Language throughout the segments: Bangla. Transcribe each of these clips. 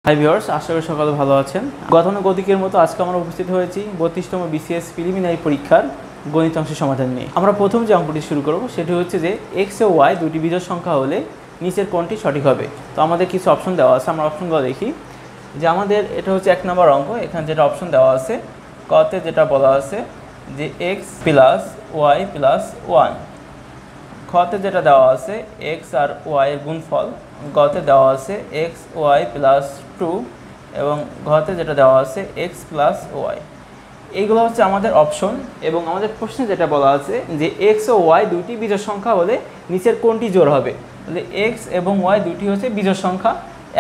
হাই ভিউয়ার্স, আশা করি সকালে ভালো আছেন। গতানুগতিকের মতো আজকে আমরা উপস্থিত হয়েছি 32তম বিসিএস প্রিলিমিনারি পরীক্ষার গণিত অংশের সমাধান নিয়ে। আমরা প্রথম যে অঙ্কটি শুরু করব সেটি হচ্ছে যে এক্স ও ওয়াই দুটি বিজোড় সংখ্যা হলে নিচের কোনটি সঠিক হবে। তো আমাদের কিছু অপশন দেওয়া আছে, আমরা অপশনগুলো দেখি। যে আমাদের এটা হচ্ছে 1 নম্বর অঙ্ক। এখানে যেটা অপশন দেওয়া আছে, কতে যেটা বলা আছে যে এক্স প্লাস ওয়াই প্লাস 1, খতে যেটা দেওয়া আছে এক্স আর ওয়াই এর গুণফল, গতে দেওয়া আছে এক্স ওয়াই প্লাস 2 এবং ঘতে যেটা দেওয়া আছে এক্স প্লাস ওয়াই। এইগুলো হচ্ছে আমাদের অপশন। এবং আমাদের প্রশ্নে যেটা বলা আছে যে এক্স ও ওয়াই দুইটি বিজোড় সংখ্যা হলে নিচের কোনটি জোড় হবে। তাহলে এক্স এবং ওয়াই দুটি হচ্ছে বিজোড় সংখ্যা।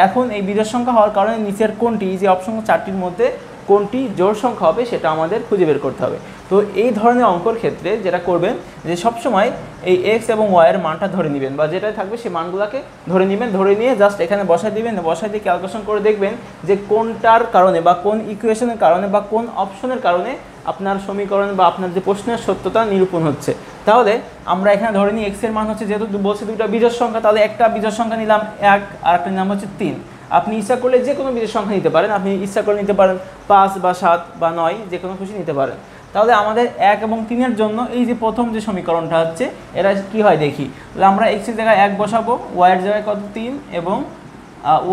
এখন এই বিজোড় সংখ্যা হওয়ার কারণে নিচের কোনটি, যে অপশন 4টির মধ্যে কোনটি জোড় সংখ্যা হবে সেটা আমাদের খুঁজে বের করতে হবে। তো এই ধরনের অঙ্কর ক্ষেত্রে যেটা করবেন যে সবসময় এই এক্স এবং ওয়াইয়ের মানটা ধরে নেবেন, বা যেটাই থাকবে সেই মানগুলোকে ধরে নেবেন। ধরে নিয়ে জাস্ট এখানে বসাই দিবেন, বসাই দিয়ে ক্যালকুলেশন করে দেখবেন যে কোনটার কারণে বা কোন ইকুয়েশনের কারণে বা কোন অপশনের কারণে আপনার সমীকরণ বা আপনার যে প্রশ্নের সত্যতা নিরূপণ হচ্ছে। তাহলে আমরা এখানে ধরে নিই এক্সের মান হচ্ছে, যেহেতু বলছে দুটো বিজোড় সংখ্যা, তাহলে একটা বিজোড় সংখ্যা নিলাম 1 আর একটা নিলাম হচ্ছে 3। আপনি ইচ্ছা করলে যে কোনো বিজোড় সংখ্যা নিতে পারেন, আপনি ইচ্ছা করে নিতে পারেন 5 বা 7 বা 9, যে কোনো খুশি নিতে পারেন। তাহলে আমাদের 1 এবং 3-এর জন্য এই যে প্রথম যে সমীকরণটা হচ্ছে এটা কি হয় দেখি। তাহলে আমরা এক্সের জায়গায় 1 বসাবো, ওয়াইয়ের জায়গায় কত 3 এবং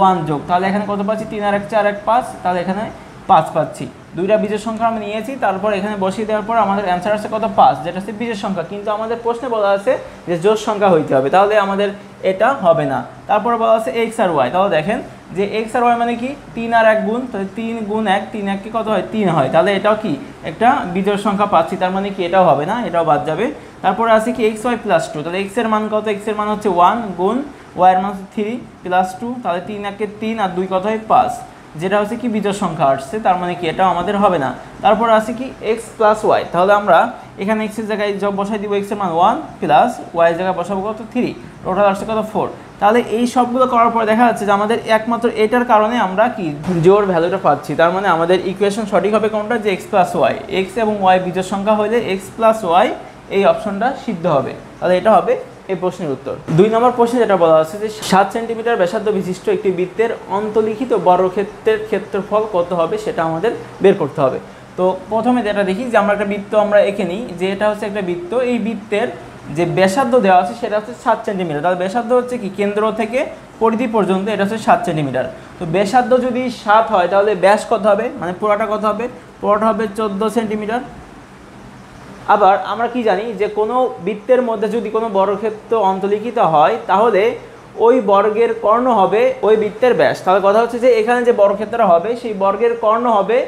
1 যোগ, তাহলে এখানে কত পাচ্ছি 3 আর 1 4 1 5, তাহলে এখানে 5 পাচ্ছি। দুইটা বিজোড় সংখ্যা আমি নিয়েছি, তারপর এখানে বসিয়ে দেওয়ার পর আমাদের অ্যান্সার আসছে কত 5, যেটা হচ্ছে বিজোড় সংখ্যা। কিন্তু আমাদের প্রশ্নে বলা আছে যে জোড় সংখ্যা হইতে হবে, তাহলে আমাদের এটা হবে না। তারপর বলা আছে এক্স আর ওয়াই। তাহলে দেখেন যে এক্স আর ওয়াই মানে কি 3 আর 1 গুণ, তাহলে 3 গুণ 1, 3 1 কি কত হয় 3 হয়। তাহলে এটাও কি একটা বিজোড় সংখ্যা পাচ্ছি, তার মানে কি এটাও হবে না, এটাও বাদ যাবে। তারপরে আছে কি এক্স ওয়াই প্লাস 2, তাহলে এক্স এর মান কত, এক্স এর মান হচ্ছে 1 গুণ ওয়াই এর মান হচ্ছে 3 প্লাস 2, তাহলে 3 1 3 আর 2 কত হয় 5, যেটা হচ্ছে কি বিজোড় সংখ্যা আসছে, তার মানে কি এটাও আমাদের হবে না। তারপর আছে কি এক্স প্লাস ওয়াই, তাহলে আমরা এখানে এক্স এর জায়গায় যখন বসাই দিব এক্স এর মান 1 প্লাস ওয়াই এর জায়গায় বসাবো কত 3, টোটাল আসছে কত 4। তাহলে এই সবগুলো করার পর দেখা যাচ্ছে যে আমাদের একমাত্র এটার কারণে আমরা কি জোড় ভ্যালুটা পাচ্ছি। তার মানে আমাদের ইকুয়েশন সঠিক হবে কোনটা, যে এক্স প্লাস ওয়াই। এক্স এবং ওয়াই বিজোড় সংখ্যা হলে এক্স প্লাস ওয়াই এই অপশনটা সিদ্ধ হবে। তাহলে এটা হবে এই প্রশ্নের উত্তর। 2 নম্বর প্রশ্নে যেটা বলা আছে যে 7 সেন্টিমিটার ব্যাসার্ধ বিশিষ্ট একটি বৃত্তের অন্তর্লিখিত বর্গক্ষেত্রের ক্ষেত্রফল কত হবে সেটা আমাদের বের করতে হবে। তো প্রথমে যেটা দেখি যে আমরা একটা বৃত্ত আমরা এঁকে নিই, যে এটা হচ্ছে একটা বৃত্ত। এই বৃত্তের যে ব্যাসার্ধ দেওয়া আছে সেটা হচ্ছে 7 সেন্টিমিটার। তাহলে ব্যাসার্ধ হচ্ছে কি কেন্দ্র থেকে পরিধি পর্যন্ত, এটা হচ্ছে 7 সেন্টিমিটার। তো ব্যাসার্ধ যদি 7 হয় তাহলে ব্যাস কত হবে, মানে পুরোটা কত হবে, পুরোটা হবে 14 সেন্টিমিটার। আবার আমরা কি জানি যে কোনো বৃত্তের মধ্যে যদি কোনো বর্গক্ষেত্র অন্তর্লিখিত হয় তাহলে ওই বর্গের কর্ণ হবে ওই বৃত্তের ব্যাস। তাহলে কথা হচ্ছে যে এখানে যে বর্গক্ষেত্রটা হবে সেই বর্গের কর্ণ হবে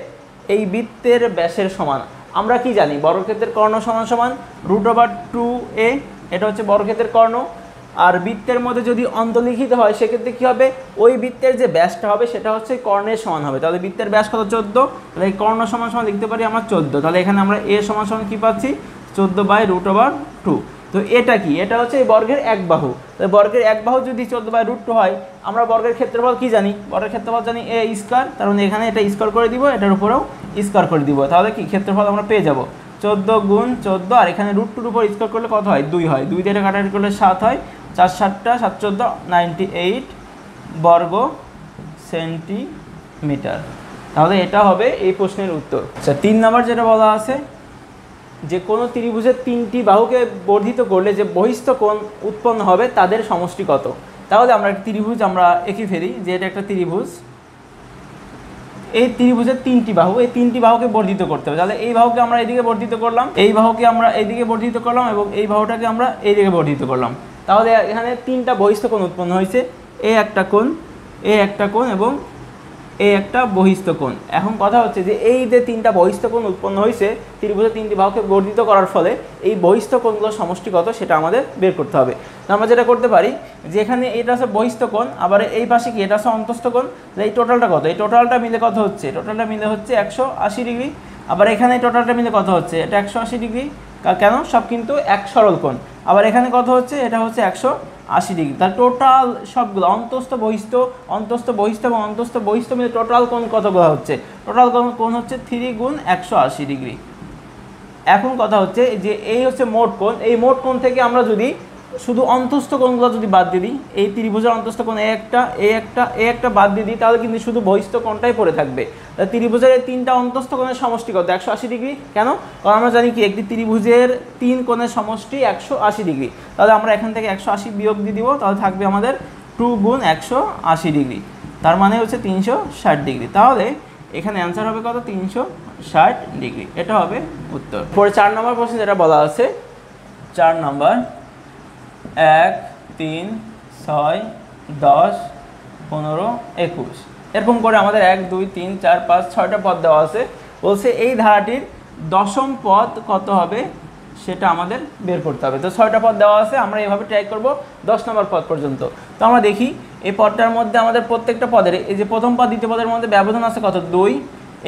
এই বৃত্তের ব্যাসের সমান। আমরা কি জানি বর্গক্ষেত্রের কর্ণ সমান সমান √2a, এটা হচ্ছে বর্গক্ষেত্রের কর্ণ। আর বৃত্তের মধ্যে যদি অন্তর্লিখিত হয় সেক্ষেত্রে কী হবে, ওই বৃত্তের যে ব্যাসটা হবে সেটা হচ্ছে কর্ণের সমান হবে। তাহলে বৃত্তের ব্যাস কত 14, তাহলে এই কর্ণ সমান সমান লিখতে পারি আমরা 14। তাহলে এখানে আমরা এ সমান সমান কী পাচ্ছি 14/√2। তো এটা কি, এটা হচ্ছে এই বর্গের এক বাহু। তাহলে বর্গের এক বাহু যদি 14/√2 হয়, আমরা বর্গের ক্ষেত্রফল কি জানি, বর্গের ক্ষেত্রফল জানি এ স্কোয়ার। তার মানে এখানে এটা স্কোয়ার করে দিব, এটার উপরেও স্কোয়ার করে দিব, তাহলে কি ক্ষেত্রফল আমরা পেয়ে যাব 14 গুণ 14, আর এখানে √2-র উপর স্কোয়ার করলে কত হয় 2 হয়, 2 দিয়ে কাটাকাটি করলে 7 হয়, 4 7টা 7 14 98 বর্গ সেন্টিমিটার। তাহলে এটা হবে এই প্রশ্নের উত্তর। আচ্ছা, 3 নম্বর যেটা বলা আছে যে কোনো ত্রিভুজের 3টি বাহুকে বর্ধিত করলে যে বহিস্থ কোণ উৎপন্ন হবে তাদের সমষ্টি কত। তাহলে আমরা একটা ত্রিভুজ আমরা এঁকে ফেলি, যে এটা একটা ত্রিভুজ। এই ত্রিভুজের 3টি বাহু, এই 3টি বাহুকে বর্ধিত করতে হবে। তাহলে এই বাহুকে আমরা এইদিকে বর্ধিত করলাম, এই বাহুকে আমরা এইদিকে বর্ধিত করলাম এবং এই বাহুটাকে আমরা এইদিকে বর্ধিত করলাম। তাহলে এখানে 3টা বহিস্থ কোণ উৎপন্ন হয়েছে, এ একটা কোণ, এ একটা কোণ এবং এই একটা বহিস্থ কোণ। এখন কথা হচ্ছে যে এই যে 3টা বহিস্থ কোণ উৎপন্ন হয়েছে ত্রিভুজের 3টি বাহুকে বর্ধিত করার ফলে এই বহিস্থ কোণগুলোর সমষ্টি কত সেটা আমাদের বের করতে হবে। তো আমরা যেটা করতে পারি যে এখানে এটা হচ্ছে বহিস্থ কোণ, আবার এই পাশে কি এটা হচ্ছে অন্তস্থ কোণ। এই টোটালটা কত, এই টোটালটা মিলে কত হচ্ছে, টোটালটা মিলে হচ্ছে 180 ডিগ্রি। আবার এখানে এই টোটালটা মিলে কত হচ্ছে, এটা 180 ডিগ্রি। কেন, সব কিন্তু এক সরল কোণ। আবার এখানে কত হচ্ছে, এটা হচ্ছে 180 ডিগ্রি। তাহলে টোটাল সবগুলো অন্তস্থ বহিস্থ এবং অন্তস্থ বহিস্থ মিলে টোটাল কোণ কতগুলো হচ্ছে, টোটাল কোণ হচ্ছে 3 গুণ 180 ডিগ্রি। এখন কথা হচ্ছে যে এই হচ্ছে মোট কোণ, এই মোট কোণ থেকে আমরা যদি শুধু অন্তস্থ কোণগুলো যদি বাদ দিয়ে দিই, এই ত্রিভুজের অন্তস্থ কোণ এ একটা বাদ দিয়ে দিই, তাহলে কিন্তু শুধু বহিস্থ কোণটাই পড়ে থাকবে। ত্রিভুজের এই তিনটা অন্তস্থ কোণের সমষ্টি কত? 180 ডিগ্রি। কেন? কারণ আমরা জানি কি একটি ত্রিভুজের 3 কোণের সমষ্টি 180 ডিগ্রি। তাহলে আমরা এখান থেকে 180 বিয়োগ দিয়ে দিব, তাহলে থাকবে আমাদের 2 গুণ 180 ডিগ্রি, তার মানে হচ্ছে 360 ডিগ্রি। তাহলে এখানে অ্যান্সার হবে কত? 360 ডিগ্রি। এটা হবে উত্তর। পরে 4 নম্বর প্রশ্ন যেটা বলা আছে, 4 নম্বর 1, 3, 6, 10, 15, 21 এরকম করে আমাদের 1, 2, 3, 4, 5, 6টা পদ দেওয়া আছে। বলছে এই ধারাটির দশম পদ কত হবে সেটা আমাদের বের করতে হবে। তো 6টা পদ দেওয়া আছে, আমরা এভাবে ট্রাই করব 10 নম্বর পদ পর্যন্ত। তো আমরা দেখি এই পদটার মধ্যে আমাদের প্রত্যেকটা পদের, এই যে প্রথম পদ দ্বিতীয় পদের মধ্যে ব্যবধান আছে কত? 2।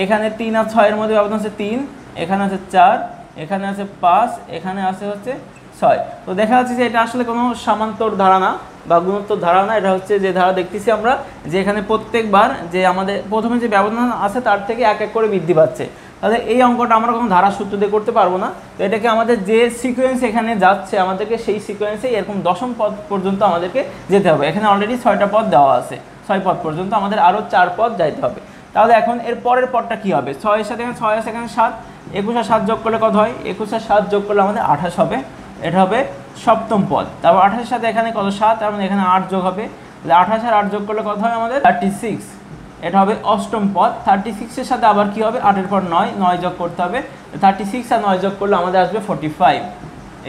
এখানে 3 আর 6 এর মধ্যে ব্যবধান আছে 3, এখানে আছে 4, এখানে আছে 5, এখানে আছে হচ্ছে 6। তো দেখা যাচ্ছে যে এটা আসলে কোনো সমান্তর ধারা না বা গুণোত্তর ধারা না, এটা হচ্ছে যে ধারা দেখতেছি আমরা যে এখানে প্রত্যেকবার যে আমাদের প্রথমে যে ব্যবধান আছে তার থেকে এক এক করে বৃদ্ধি পাচ্ছে। তাহলে এই অঙ্কটা আমরা কোনো ধারা সূত্র দিয়ে করতে পারবো না। তো এটাকে আমাদের যে সিকোয়েন্স এখানে যাচ্ছে আমাদেরকে সেই সিকোয়েন্সে এরকম দশম পদ পর্যন্ত আমাদেরকে যেতে হবে। এখানে অলরেডি 6টা পদ দেওয়া আছে, 6 পদ পর্যন্ত আমাদের আরও 4 পদ যাইতে হবে। তাহলে এখন এর পরের পদটা কী হবে? 6 এর সাথে এখানে 6 আছে, এখানে 7, 21 আর 7 যোগ করলে কত হয়? 21 আর 7 যোগ করলে আমাদের 28 হবে। এটা হবে সপ্তম পদ। তারপর 28 সাথে এখানে কত? 7, তার মানে এখানে 8 যোগ হবে। তাহলে 28 আর 8 যোগ করলে কত হয় আমাদের? 36। এটা হবে অষ্টম পদ। 36 এর সাথে আবার কি হবে? 8 এর পর 9 যোগ করতে হবে। 36 আর 9 যোগ করলে আমাদের আসবে 45।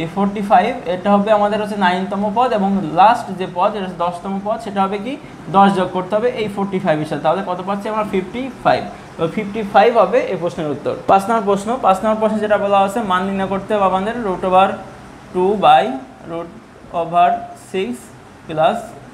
এই 45 এটা হবে আমাদের হচ্ছে 9তম পদ, এবং লাস্ট যে পদ এটা হচ্ছে 10তম পদ, সেটা হবে কি 10 যোগ করতে হবে এই 45 এর সাথে। তাহলে কত পাচ্ছি আমরা? 55। তো 55 হবে এই প্রশ্নের উত্তর। 5 নম্বর প্রশ্ন। 5 নম্বর প্রশ্নে যেটা বলা আছে, মান নির্ণয় করতে হবে আমাদের √2/√6 +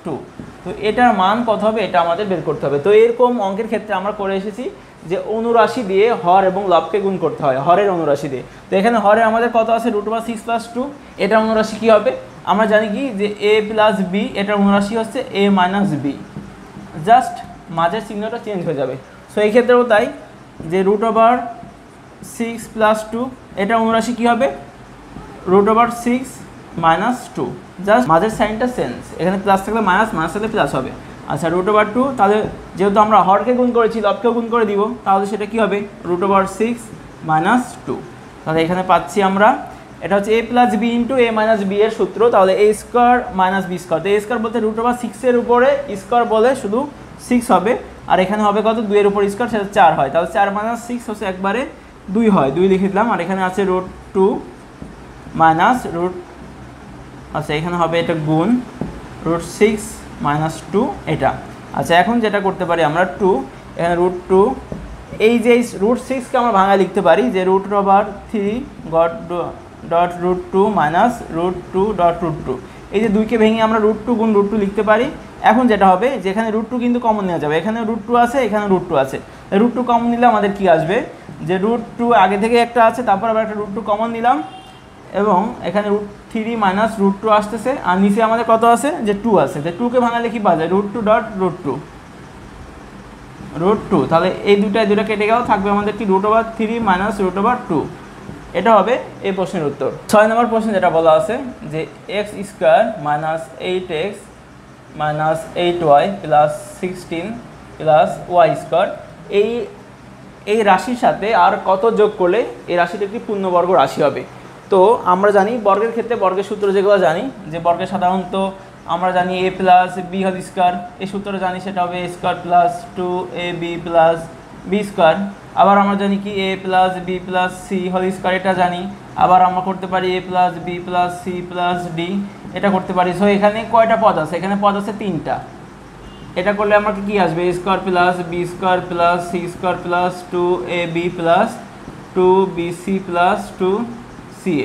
2। তো এটার মান কত হবে এটা আমাদের বের করতে হবে। তো এরকম অঙ্কের ক্ষেত্রে আমরা করে এসেছি যে অনুরাশি দিয়ে হর এবং লবকে গুণ করতে হয়, হরের অনুরাশি দিয়ে। তো এখানে হরে আমাদের কত আছে? √6 + 2। এটার অনুরাশি কী হবে? আমরা জানি কি যে a + b, এটার অনুরাশি হচ্ছে a - b, জাস্ট মাঝের চিহ্নটা চেঞ্জ হয়ে যাবে। সো এই ক্ষেত্রেও তাই, যে √6 + 2 এটার অনুরাশি কী হবে? √6 - 2, জাস্ট মাঝের সাইনটা চেঞ্জ, এখানে প্লাস থাকলে মাইনাস, মাইনাস থাকলে প্লাস হবে। আচ্ছা, √2, তাহলে যেহেতু আমরা হরকে গুণ করেছি লবকেও গুণ করে দিব, তাহলে সেটা কি হবে? √6 - 2। তাহলে এখানে পাচ্ছি আমরা, এটা হচ্ছে a + b × a - b এর সূত্র। তাহলে a² - b²। তো a² বলতে √6 এর উপরে স্কোয়ার বলে শুধু 6 হবে, আর এখানে হবে কত? 2 এর উপর স্কোয়ার, সেটা 4 হয়। তাহলে 4 - 6 হচ্ছে একবারে 2 হয়, 2 লিখে দিলাম। আর এখানে আছে √2 - আচ্ছা এখানে হবে এটা গুণ √6 - 2 এটা। আচ্ছা, এখন যেটা করতে পারি আমরা 2, এখানে √2, এই যে √6কে আমরা ভাঙা লিখতে পারি যে √3 √2 এই যে 2কে ভেঙে আমরা √2 গুণ √2 লিখতে পারি। এখন যেটা হবে যে এখানে √2 কিন্তু কমন নেওয়া যাবে, এখানে √2 আছে, এখানে √2 আছে। √2 কমন নিলে আমাদের কি আসবে? যে √2 আগে থেকে একটা আছে, তারপর আবার একটা √2 কমন নিলাম, এবং এখানে √3 - √2 আসতেছে, আর নিচে আমাদের কত আছে? যে 2 আছে। যে 2কে ভাঙালে কি পাওয়া যায়? √2. তাহলে এই দুটা কেটে গেল, থাকবে আমাদের কি? √3 - √2। এটা হবে এই প্রশ্নের উত্তর। 6 নম্বর প্রশ্ন যেটা বলা আছে যে x² - 8x - 8y + 16 + y², এই রাশির সাথে আর কত যোগ করলে এই রাশিটা একটি পূর্ণবর্গ রাশি হবে। তো আমরা জানি বর্গের ক্ষেত্রে বর্গের সূত্র যেগুলো জানি, যে বর্গের সাধারণত আমরা জানি a + b², এই সূত্রটা জানি, সেটা হবে a² + 2ab + b²। আবার আমরা জানি কি a + b + c² এটা জানি। আবার আমরা করতে পারি a + b + c + d, এটা করতে পারি। সো এখানে কয়টা পদ আছে? এখানে পদ আছে 3টা। এটা করলে আমার কি আসবে? a² + b² + c² + 2ab + 2bc + 2ca।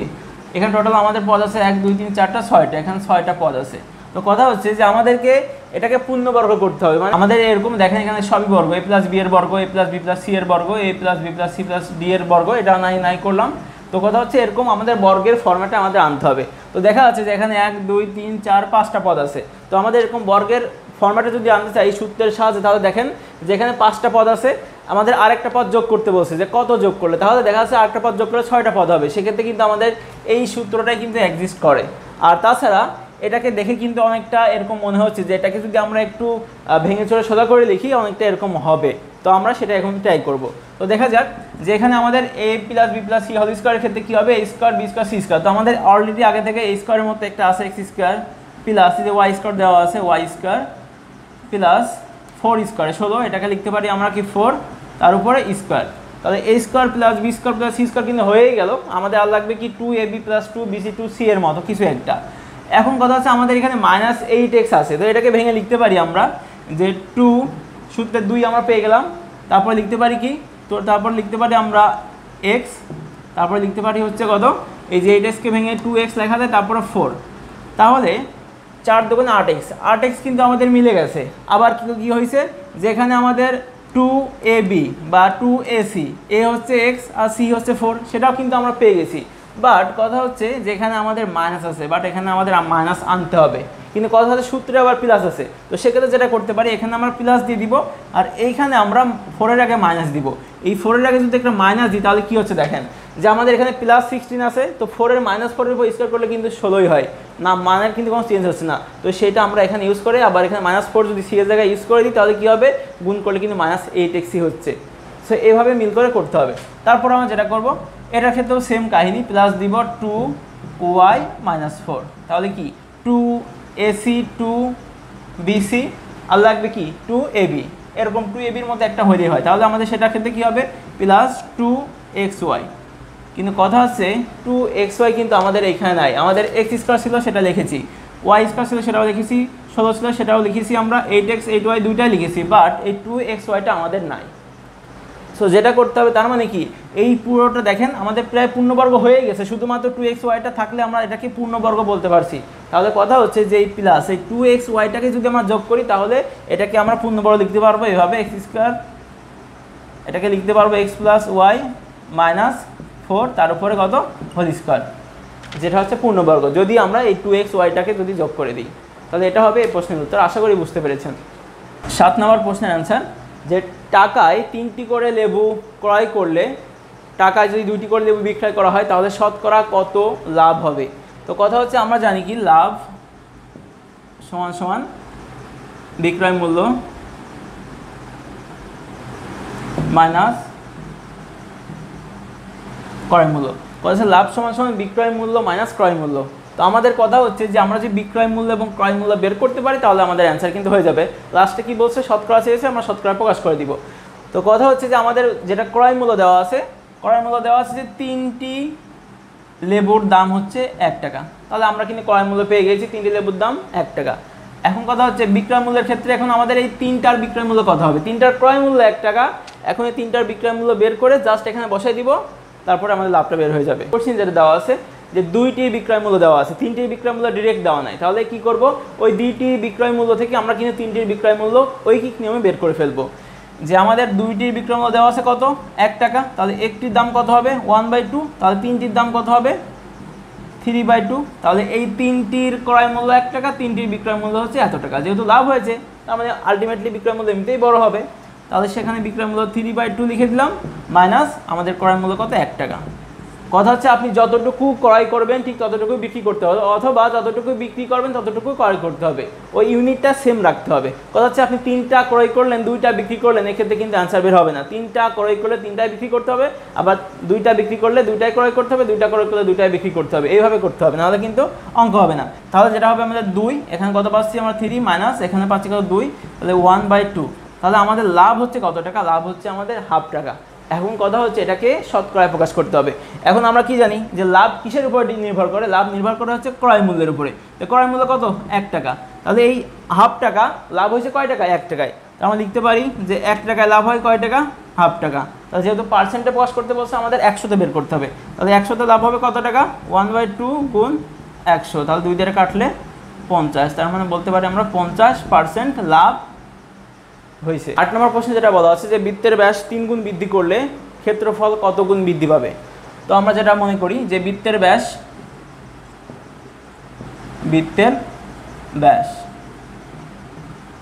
এখানে টোটাল আমাদের পদ আছে 1 2 3 4টা 6টা, এখানে 6টা পদ আছে। তো কথা হচ্ছে যে আমাদেরকে এটাকে পূর্ণবর্গ করতে হবে, মানে আমাদের এরকম দেখেন এখানে সবই বর্গ, a + b এর বর্গ, a + b + c এর বর্গ, a + b + c + d এর বর্গ, এটা নাই করলাম। তো কথা হচ্ছে এরকম আমাদের বর্গের ফরম্যাটে আমাদের আনতে হবে। তো দেখা যাচ্ছে যে এখানে 1 2 3 4 5টা পদ আছে। তো আমাদের এরকম বর্গের ফরম্যাটে যদি আনতে চাই সূত্রের সাহায্যে, তাহলে দেখেন যে এখানে 5টা পদ আছে, আমাদের আরেকটা পদ যোগ করতে বলছে যে কত যোগ করলে, তাহলে দেখা যাচ্ছে আরেকটা পদ যোগ করলে 6টা পদ হবে। সেক্ষেত্রে কিন্তু আমাদের এই সূত্রটাই কিন্তু এক্সিস্ট করে। আর তাছাড়া এটাকে দেখে কিন্তু অনেকটা এরকম মনে হচ্ছে যে এটাকে যদি আমরা একটু ভেঙে চড়ে সোজা করে লিখি অনেকটা এরকম হবে। তো আমরা সেটা এখন ট্রাই করব। তো দেখা যাক যে এখানে আমাদের a plus B plus C whole স্কোয়ারের ক্ষেত্রে কী হবে, a square B square C square. তো আমাদের অলরেডি আগে থেকে a স্কোয়ারের মধ্যে একটা আছে এক্স স্কোয়ার প্লাস যে ওয়াই স্কোয়ার দেওয়া আছে ওয়াই স্কোয়ার প্লাস 4 স্কোয়ার 16, এটাকে লিখতে পারি আমরা কি 4 তার উপরে স্কোয়ার। তাহলে a square plus B square plus C square কিন্তু হয়েই গেল। আমাদের আর লাগবে কি 2ab প্লাস 2bc 2c এর মতো কিছু একটা। এখন কথা হচ্ছে আমাদের এখানে -8x আছে, তো এটাকে ভেঙে লিখতে পারি আমরা যে 2 সূত্রে 2 আমরা পেয়ে গেলাম। তারপরে লিখতে পারি কি, তো তারপর লিখতে পারি আমরা x, তারপরে লিখতে পারি হচ্ছে কত, এই যে 8xকে ভেঙে 2x লেখা যায় তারপরে 4। তাহলে 4 দুগুণে 8x, 8x কিন্তু আমাদের মিলে গেছে। আবার কি হয়েছে, যেখানে আমাদের 2ab বা 2ac, a হচ্ছে x আর c হচ্ছে 4, সেটাও কিন্তু আমরা পেয়ে গেছি। বাট কথা হচ্ছে যেখানে আমাদের মাইনাস আছে, বাট এখানে আমাদের মাইনাস আনতে হবে, কিন্তু কথা হচ্ছে সূত্রে আবার প্লাস আছে। তো সেক্ষেত্রে যেটা করতে পারি, এখানে আমরা প্লাস দিয়ে দিব আর এইখানে আমরা 4-এর আগে মাইনাস দিব। এই 4-এর আগে যদি একটা মাইনাস দিই তাহলে কী হচ্ছে দেখেন, যে আমাদের এখানে প্লাস 16 আছে, তো 4-এর -4-এর উপর স্কোয়ার করলে কিন্তু 16ই হয় না, মানের কিন্তু কোনো চেঞ্জ হচ্ছে না। তো সেটা আমরা এখানে ইউজ করে আবার এখানে -4 যদি সি এর জায়গায় ইউজ করে দিই তাহলে কী হবে, গুণ করলে কিন্তু -8xই হচ্ছে। সো এইভাবে মিল করে করতে হবে। তারপর আমরা যেটা করব, এটার ক্ষেত্রেও সেম কাহিনী, প্লাস দিব 2y - 4, তাহলে কি 2ac 2bc আর লাগবে কি 2ab, এরকম 2ab-র মধ্যে একটা হইলেই হয়। তাহলে আমাদের সেটার ক্ষেত্রে কী হবে, প্লাস 2xy। কিন্তু কথা হচ্ছে 2xy কিন্তু আমাদের এখানে নাই, আমাদের x স্কোয়ার ছিল সেটা লিখেছি, y স্কোয়ার ছিল সেটাও লিখেছি, 16 ছিল সেটাও লিখেছি, আমরা 8x 8y দুইটাই লিখেছি, বাট এই 2xyটা আমাদের নাই। সো যেটা করতে হবে তার মানে কি, এই পুরোটা দেখেন আমাদের প্রায় পূর্ণবর্গ হয়ে গেছে, শুধুমাত্র 2xyটা থাকলে আমরা এটাকে পূর্ণবর্গ বলতে পারছি। তাহলে কথা হচ্ছে যে এই প্লাস এই 2xyটাকে যদি আমরা যোগ করি তাহলে এটাকে আমরা পূর্ণবর্গ লিখতে পারবো এভাবে, x স্কোয়ার, এটাকে লিখতে পারবো x প্লাস ওয়াই মাইনাস 4 তার উপরে কত হোল স্কোয়ার, যেটা হচ্ছে পূর্ণবর্গ যদি আমরা এই 2xyটাকে যদি যোগ করে দিই। তাহলে এটা হবে এই প্রশ্নের উত্তর। আশা করি বুঝতে পেরেছেন। 7 নম্বর প্রশ্নের অ্যান্সার, যে টাকায় 3টি করে লেবু ক্রয় করলে, টাকায় যদি 2টি করে লেবু বিক্রয় করা হয় তাহলে শতকরা কত লাভ হবে। তো কথা হচ্ছে আমরা জানি কি লাভ সমান সমান বিক্রয় মূল্য মাইনাস ক্রয় মূল্য। কথা হচ্ছে লাভ সমান সমান বিক্রয় মূল্য মাইনাস ক্রয় মূল্য। তো আমাদের কথা হচ্ছে যে আমরা যে বিক্রয় মূল্য এবং ক্রয় মূল্য বের করতে পারি তাহলে আমাদের অ্যান্সার কিন্তু হয়ে যাবে। লাস্টে কি বলছে, শতকরা চেয়েছে, আমরা শতকরা প্রকাশ করে দিব। তো কথা হচ্ছে যে আমাদের যেটা ক্রয় মূল্য দেওয়া আছে, ক্রয় মূল্য দেওয়া আছে যে 3টি লেবুর দাম হচ্ছে 1 টাকা, তাহলে আমরা কিন্তু ক্রয় মূল্য পেয়ে গেছি 3টি লেবুর দাম 1 টাকা। এখন কথা হচ্ছে বিক্রয় মূল্যের ক্ষেত্রে এখন আমাদের এই 3টার বিক্রয় মূল্য কত হবে, 3টার ক্রয় মূল্য 1 টাকা, এখন এই 3টার বিক্রয় মূল্য বের করে জাস্ট এখানে বসাই দিব, তারপরে আমাদের লাভটা বের হয়ে যাবে। কোশ্চেন যেটা দেওয়া আছে যে 2টির বিক্রয় মূল্য দেওয়া আছে, 3টির বিক্রয় মূল্য ডিরেক্ট দেওয়া নাই, তাহলে কি করব, ওই 2টির বিক্রয় মূল্য থেকে আমরা কিন্তু 3টির বিক্রয় মূল্য ঐকিক নিয়মে বের করে ফেলবো। যে আমাদের 2টির বিক্রয় মূল্য দেওয়া আছে কত 1 টাকা, তাহলে একটির দাম কত হবে 1/2, তাহলে 3টির দাম কত হবে 3/2, তাহলে এই 3টির ক্রয় মূল্য 1 টাকা, 3টির বিক্রয় মূল্য হচ্ছে এত টাকা। যেহেতু লাভ হয়েছে তার মানে আলটিমেটলি বিক্রয় মূল্য এমনিতেই বড় হবে, তাহলে সেখানে বিক্রয় মূল্য 3/2 লিখে দিলাম, মাইনাস আমাদের ক্রয় মূল্য কত 1 টাকা। কথা হচ্ছে আপনি যতটুকু ক্রয় করবেন ঠিক ততটুকু বিক্রি করতে হবে, অথবা যতটুকু বিক্রি করবেন ততটুকু ক্রয় করতে হবে, ওই ইউনিটটা সেম রাখতে হবে। কথা হচ্ছে আপনি 3টা ক্রয় করলেন 2টা বিক্রি করলেন, এক্ষেত্রে কিন্তু অ্যান্সার বের হবে না। 3টা ক্রয় করলে 3টাই বিক্রি করতে হবে, আবার 2টা বিক্রি করলে 2টাই ক্রয় করতে হবে, 2টা ক্রয় করলে 2টাই বিক্রি করতে হবে, এইভাবে করতে হবে, নাহলে কিন্তু অঙ্ক হবে না। তাহলে যেটা হবে আমাদের 2, এখানে কত পাচ্ছি আমরা 3 মাইনাস এখানে পাচ্ছি কত 2, তাহলে 1/2, তাহলে আমাদের লাভ হচ্ছে কত টাকা, লাভ হচ্ছে আমাদের 1/2 টাকা। এখন কথা হচ্ছে এটাকে শতকরায় প্রকাশ করতে হবে। এখন আমরা কি জানি যে লাভ কিসের উপর নির্ভর করে, লাভ নির্ভর করে হচ্ছে ক্রয় মূল্যের উপরে। তো ক্রয় মূল্য কত 1 টাকা, তাহলে এই 1/2 টাকা লাভ হয়েছে কয় টাকায় 1 টাকায়, তো আমরা লিখতে পারি যে 1 টাকায় লাভ হয় কয় টাকা 1/2 টাকা। তাহলে যেহেতু পার্সেন্টে প্রকাশ করতে বলছে আমাদের 100তে বের করতে হবে, তাহলে 100তে লাভ হবে কত টাকা 1/2 গুণ 100, তাহলে 2 দিয়ে কাটলে 50, তার মানে বলতে পারি আমরা 50% লাভ হয়েছে। 8 নম্বর প্রশ্নে যেটা বলা আছে যে বৃত্তের ব্যাস 3 গুণ বৃদ্ধি করলে ক্ষেত্রফল কত গুণ বৃদ্ধি পাবে। তো আমরা যেটা মনে করি যে বৃত্তের ব্যাস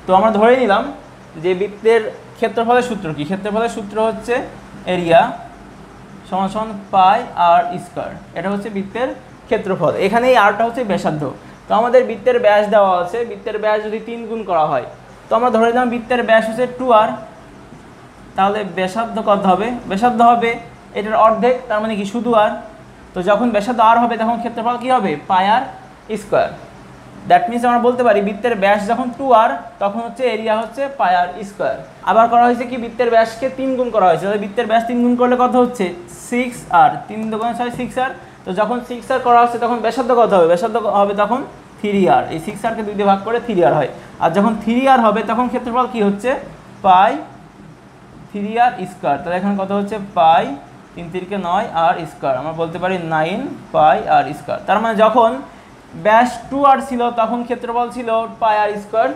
তো আমরা ধরে নিলাম যে বৃত্তের ক্ষেত্রফলের সূত্র কি, ক্ষেত্রফলের সূত্র হচ্ছে এরিয়া সমান পাই আর স্কয়ার, এটা হচ্ছে বৃত্তের ক্ষেত্রফল। এখানে এই আরটা হচ্ছে ব্যাসার্ধ, তো আমাদের বৃত্তের ব্যাস দেওয়া আছে, বৃত্তের ব্যাস যদি 3 গুণ করা হয়, তো আমরা ধরে নিলাম বৃত্তের ব্যাস হচ্ছে 2r, তাহলে ব্যাসার্ধ কত হবে? ব্যাসার্ধ হবে এটার অর্ধেক, তার মানে কি শুধু r। তো যখন ব্যাসার্ধ r হবে তখন ক্ষেত্রফল কি হবে? পাই r স্কোয়ার। দ্যাট মিনস আমরা বলতে পারি বৃত্তের ব্যাস যখন 2r তখন হচ্ছে এরিয়া হচ্ছে পাই r স্কোয়ার। আবার করা হয়েছে কি বৃত্তের ব্যাসকে 3 গুণ করা হয়েছে, তাহলে বৃত্তের ব্যাস 3 গুণ করলে কত হচ্ছে? 6r, 3 দুগুণে 6 6r। তো যখন 6r করা হচ্ছে তখন ব্যাসার্ধ কত হবে? ব্যাসার্ধ হবে তখন 3r, এই 6rকে 2 দিয়ে ভাগ করে 3r হয়। আর যখন 3r হবে তখন ক্ষেত্রফল কি হচ্ছে? পাই 3r স্কোয়ার। তাহলে এখানে কত হচ্ছে? পাই 3 3 9 r স্কোয়ার। আমরা বলতে পারি 9 পাই r স্কোয়ার। তার মানে যখন ব্যাস 2r ছিল তখন ক্ষেত্রফল ছিল পাই r স্কোয়ার,